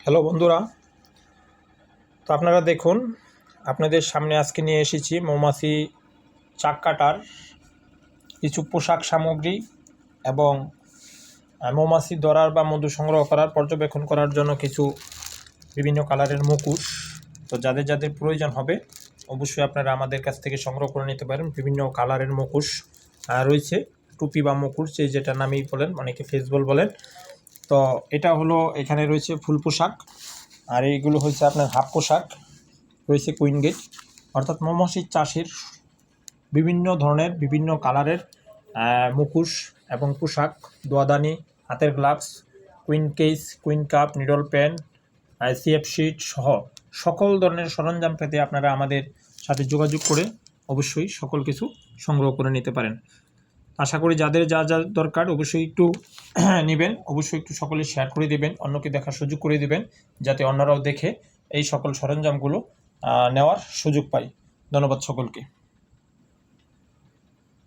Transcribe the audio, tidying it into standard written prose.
Hello বন্ধুরা, তো আপনারা দেখুন, আপনাদের সামনে আজকে নিয়ে এসেছি মৌমাছি চাক কাটার কিছু পোশাক সামগ্রী এবং মৌমাছি ধরার বা মধু সংগ্রহ করার পর্যবেক্ষণ করার জন্য কিছু বিভিন্ন কালারের মুখোশ। তো যাদের যাদের প্রয়োজন হবে অবশ্যই আপনারা আমাদের কাছ থেকে সংগ্রহ করে নিতে পারেন। বিভিন্ন কালারের মুখোশ রয়েছে, টুপি বা মুখোশ যেটা নামেই বলেন, অনেকে ফেসবল বলেন। তো এটা হলো, এখানে রয়েছে ফুল পোশাক, আর এইগুলো হচ্ছে আপনার হাফ পোশাক, রয়েছে কুইন গেট, অর্থাৎ মৌমাছির চাষের বিভিন্ন ধরনের বিভিন্ন কালারের মুখোশ এবং পোশাক, দোয়াদানি, হাতের গ্লাভস, কুইন কেস, কুইন কাপ, নিডল পেন, সিএফ শিট সহ সকল ধরনের সরঞ্জাম পেতে আপনারা আমাদের সাথে যোগাযোগ করে অবশ্যই সকল কিছু সংগ্রহ করে নিতে পারেন। আশা করি যাদের যা যা দরকার অবশ্যই একটু নেবেন, অবশ্যই একটু সকলে শেয়ার করে দেবেন, অন্যকে দেখার সুযোগ করে দেবেন, যাতে অন্যরাও দেখে এই সকল সরঞ্জামগুলো নেওয়ার সুযোগ পায়। ধন্যবাদ সকলকে।